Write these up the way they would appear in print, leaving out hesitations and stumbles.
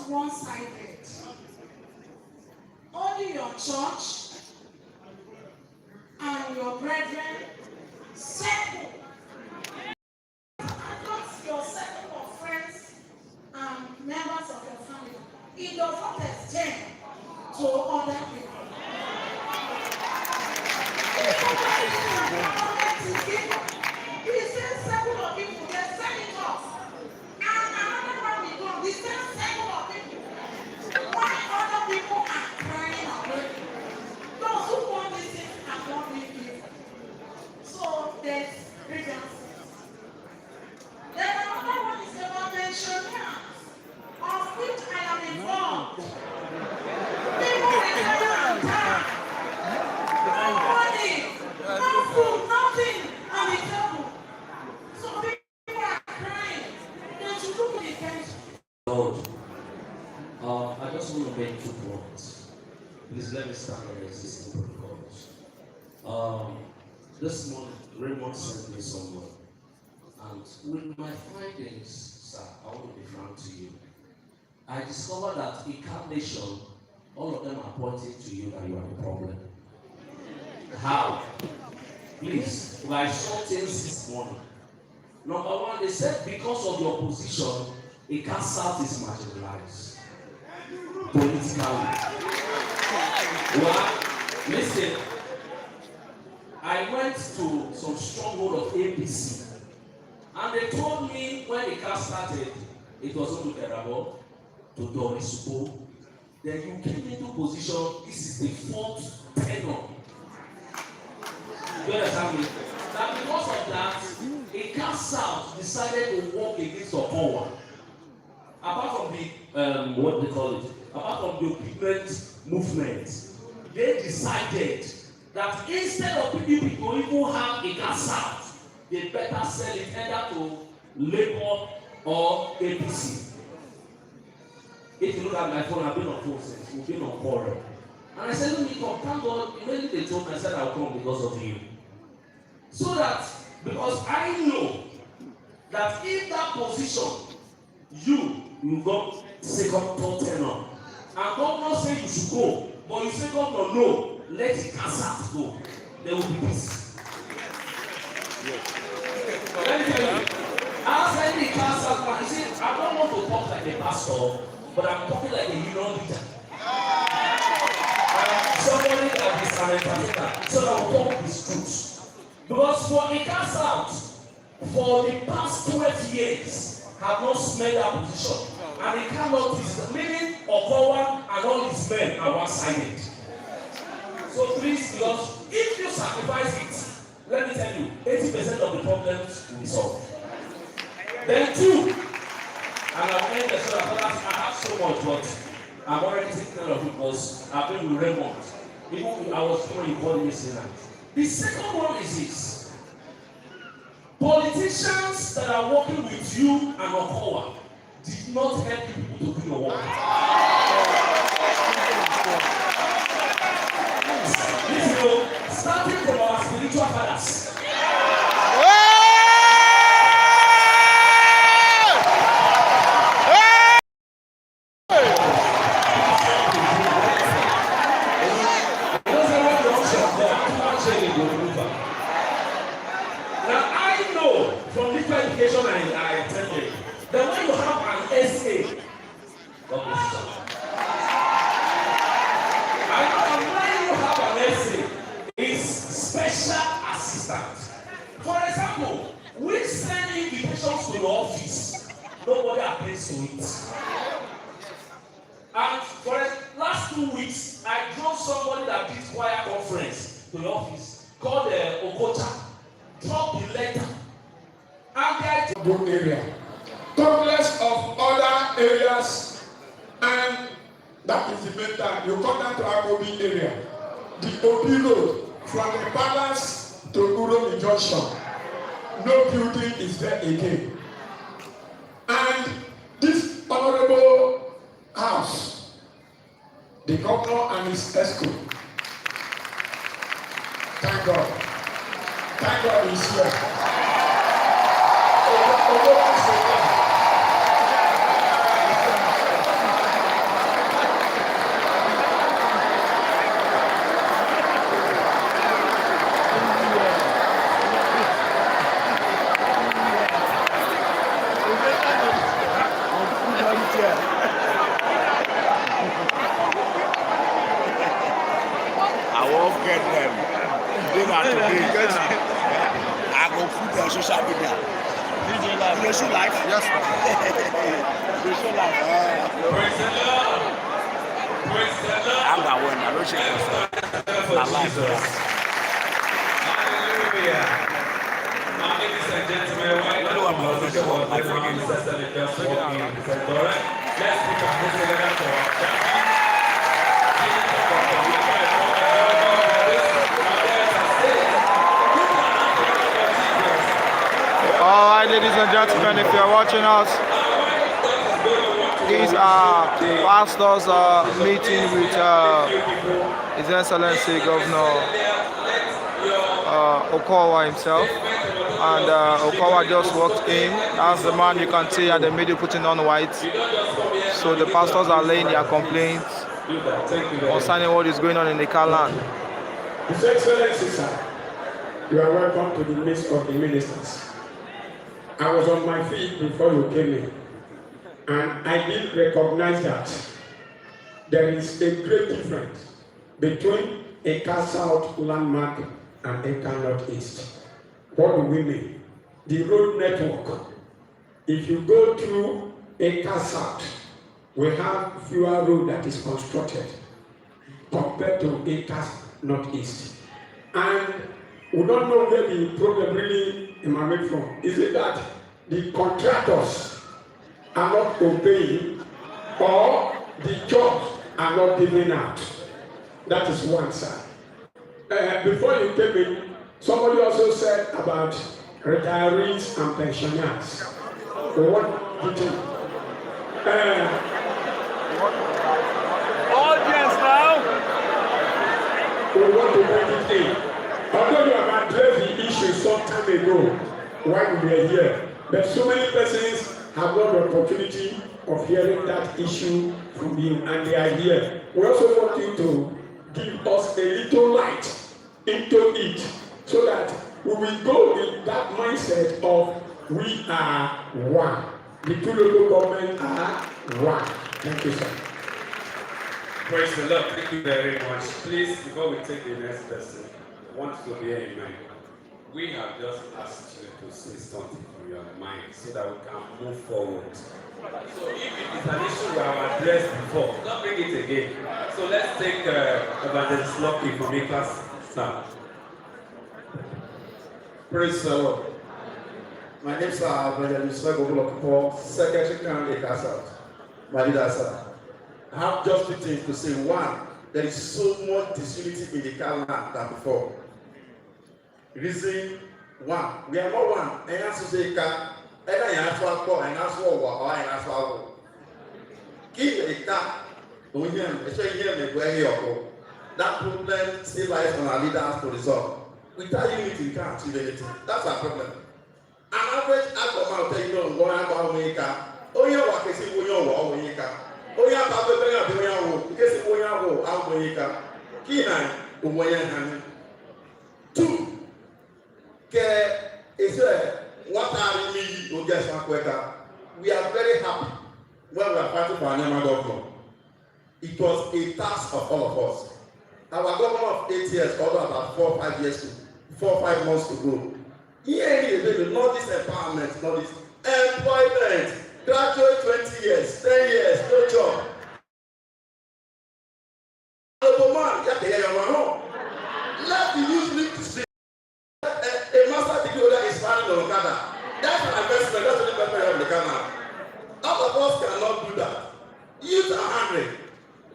one-sided. Only your church and your brethren circle, and not your circle of friends and members of your family. It does not extend to other people. He says circle of people, they send it off. And another one we go, the same circle of people. Why other people are crying away? Those who want this thing are not being given. So there's grievances. Then another one is about pensioners, of which I am involved. People retire and die. No money, no food, nothing on the table. So people are crying. They should look at the pension. Lord, I just want to make 2 points. Please let me start on the existing protocols. This morning, Raymond sent me somewhere. And with my findings, sir, I want to be frank to you. I discovered that incarnation, all of them are pointing to you that you are the problem. How? Please, I saw things this morning. Number one, they said because of your position, a cast out is marginalized politically. Well, listen, I went to some stronghold of APC, and they told me when the cast started, it wasn't tolerable to Doris Bo. Then you came into position, this is the 4th tenure. You understand me? That because of that, a cast out decided to work against the power. Apart from the what they call it, apart from the pigment movement, they decided that instead of PDP to even have a gas out, they better sell it either to Labour or APC. If you look at my phone, I've been on phone since, we've been on quarrel. And I said, let me come, thank God, immediately they told me, I said, I'll come because of you. So that, because I know that in that position, you got second, third tenor. And governor say you should go, but you say governor no, let the cast go. There will be peace. Yes. Let me tell you, outside the cast out, you see, I don't want to talk like a pastor, but I'm talking like a union leader. Somebody that is an entertainer, so that will talk his truth. Because for a cast out, for the past 12 years, have not smelled that position. And they cannot is meaning Okowa and all his men are one-sided. So please, because if you sacrifice it, let me tell you, 80% of the problems will be solved. Then 2, and I've made the sort of I have so much, but I'm already taking care of it because I've been with Raymond. Even I was doing important listening. The second one is this. Politicians that are working with you and Okowa did not help people to do your work. Listen, starting from our spiritual fathers. Now I know from different education I attended that when you have an SA, God bless you. And when you have an SA, it's special assistant. For example, we send invitations to the office, nobody applies to it. And for the last 2 weeks, I drove somebody that did choir conference to the office called Okocha. Drop the letter. And the area. Countless of other areas, and that is the main time. You come down to our Obi area. The Obi Road from the palace to Uromi Junction. No building is there again. And this honorable house, the governor and his escort. Thank God. Thank God he's here. I won't get them. They are today. I go put their social media. DJ Live. You show life? Yes, sir. You show life. Praise the Lord. Praise the Lord. I'm the one. I don't share myself. My life. Hallelujah. Now, ladies and gentlemen, why not come on to show up the officers and the girls walking in the center, all right? Let's put our hands together for our champion. All right, ladies and gentlemen, if you're watching us, these are pastors meeting with His Excellency Governor Okowa himself. And Okowa just walked in. That's the man you can see at the middle putting on white. So the pastors are laying their complaints concerning what is going on in the Car land. His Excellency, sir, you are welcome to the midst of the ministers. I was on my feet before you came in, and I did recognize that there is a great difference between a Car South landmark and a Car Northeast. What do we mean? The road network. If you go through a Car South, we have fewer road that is constructed compared to a Car Northeast. And we don't know where the problem really emanates from. Is it that the contractors are not obeying or the jobs are not giving out? That is one side. Before you came in, somebody also said about retirees and pensioners. What do you think? Audience now. We want to make it in. Although you have addressed the issue some time ago while we were here, but so many persons have not the opportunity of hearing that issue from you, and they are here. We also want you to give us a little light into it so that we will go with that mindset of we are one. The two local governments are one. Thank you, sir. Praise the Lord. Thank you very much. Please, before we take the next person, I want you to bear in mind, we have just asked you to say something from your mind so that we can move forward. So if it is an issue we have addressed before, don't bring it again. So let's take Evangelist Lucky from Ikas South. Praise the Lord. My name is Evangelist Lucky, Secretary County Ikas South. My leader, sir. I have just two things to say. One, there is so much disunity in the Car land than before. Reason one, we are not one. And as you say, either you have to call and ask for or I ask for. Keep a car, we hear him, especially here, where you go. That problem still lies on our leaders to resolve. Without unity, we can't achieve anything. That's our problem. An average outcome out there, you know, going about America. Oh, yeah, what is it? Oh, yeah, oh, yeah, two, we are very happy when we are fighting for our government. It was a task of all of us. Our government of 8 years, although about 4 or 5 years to 4 or 5 months to go. Here, not this empowerment, not this employment. Graduate 20 years, 10 years, no job. Let the youth live to see. A master degree holder is married on Okada. That's an investment, that's the investment of the Ghana. All of us cannot do that. Youth are hungry.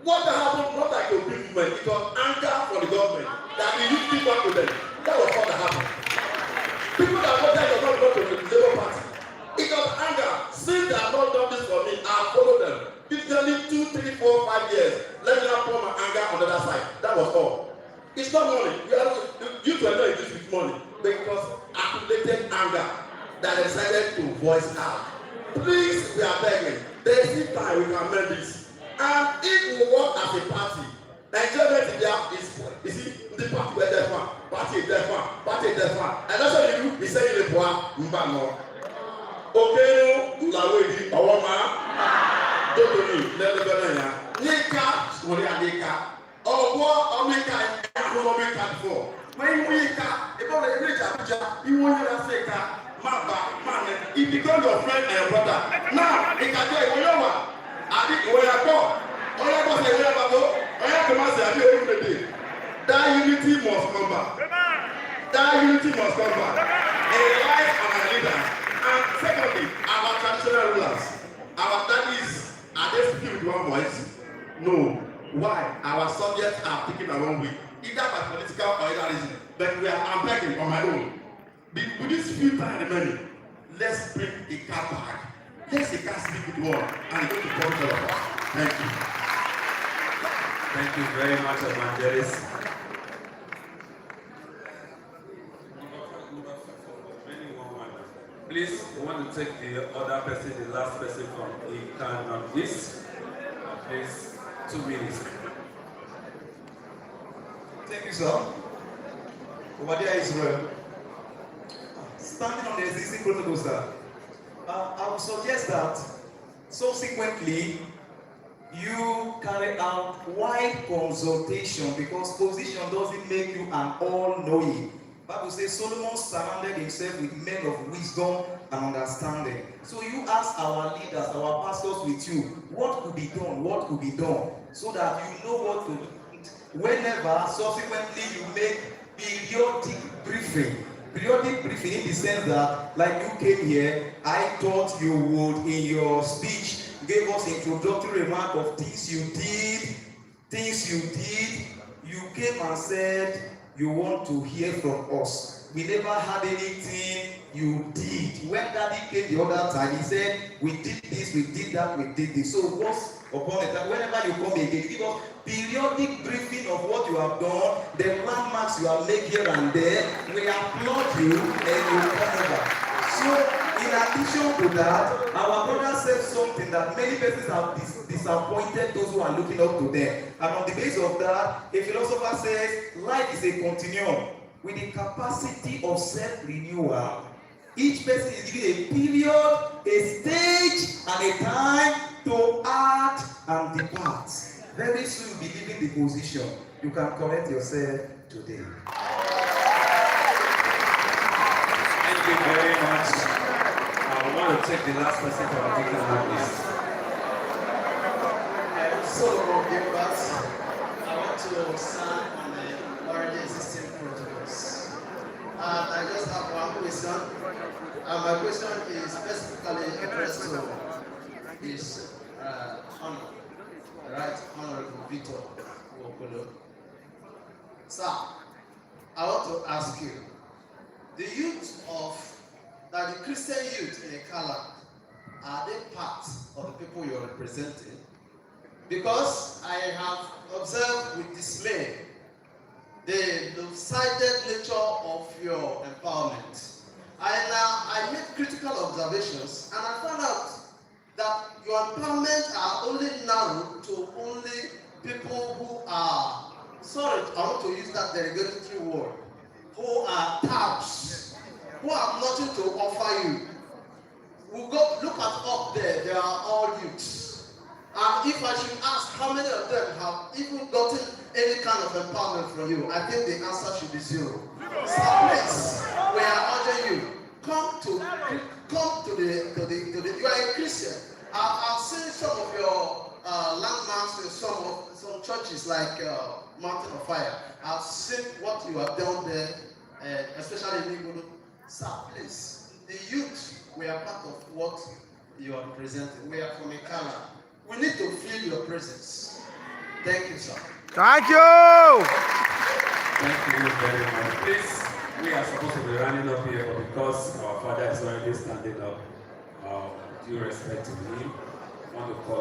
What happened, not like a big movement, it was anger from the government that the youth people to them. That was what happened. People that voted for not go to the Labour Party. It was anger. Since they have not done this for me, I'll follow them. It's only 2, 3, 4, 5 years. Let me not pour my anger on the other side. That was all. It's not money. You were not in this with money. Because accumulated anger that decided to voice out. Please, we are begging. There is still time we can make this. And if we work as a party, Nigeria is the party where there's one, party is there one, party is there one. And that's what you do, we say in the bois, Mbano. Okay, la way, our man. The He became your friend and your brother. Now, he can tell you, I think where I go. That unity must come back. That unity must come back. A life and a leader. And secondly, our traditional rulers, our daddies, are they speaking with one voice? No. Why? Our subjects are taking our own way, either by political or other reason. But I'm begging on my own. With this few time remaining, let's bring a car back. Let's a car speak with one and go to all of us. Thank you. Thank you very much, Evangelist. Please, we want to take the other person, the last person from Ikan East. Please, 2 minutes. Thank you, sir. Over there, Israel. Standing on the existing protocol, sir, I would suggest that subsequently you carry out wide consultation, because position doesn't make you an all-knowing. Bible says Solomon surrounded himself with men of wisdom and understanding. So you ask our leaders, our pastors with you, what could be done, what could be done, so that you know what to do. Whenever subsequently you make periodic briefing in the sense that, like you came here, I thought you would, in your speech, give us introductory remark of things you did. You came and said you want to hear from us. We never had anything you did. When Daddy came the other time, he said, we did this, we did that, we did this. So once upon a time, whenever you come again, you give us periodic briefing of what you have done, the landmarks you have made here and there. We applaud you and you come over. So in addition to that, our brother said something that many persons have disappointed those who are looking up to them. And on the basis of that, a philosopher says, life is a continuum with the capacity of self-renewal. Each person is given a period, a stage, and a time to act and depart. Very soon you'll be leaving the position. You can correct yourself today. Thank you very much. I want to take the last person from the taking list. Solomon Gilbert. I want to stand on the already existing protocols. I just have one question. My question is specifically addressed to his honor, Right Honorable Victor Wokolo. Sir, I want to ask you, the youth of the Christian youth in Ekala, are they part of the people you're representing? Because I have observed with dismay the lopsided nature of your empowerment. I made critical observations, and I found out that your empowerment are only narrowed to only people who are, sorry, I want to use that derogatory word, who are touts, who have nothing to offer you. We'll go look at up there, they are all youths. And if I should ask how many of them have even gotten any kind of empowerment from you, I think the answer should be zero. So please, we are urging you, come to the you are a Christian. I've seen some of your landmarks in some churches like Mountain of Fire. I've seen what you have done there, especially in Igbo. Sir, please, the youth, we are part of what you are presenting. We are from Ekala. We need to feel your presence. Thank you, sir. Thank you. Thank you very much. Please, we are supposed to be running up here, but because our father is already standing up, due respect to him, I want to call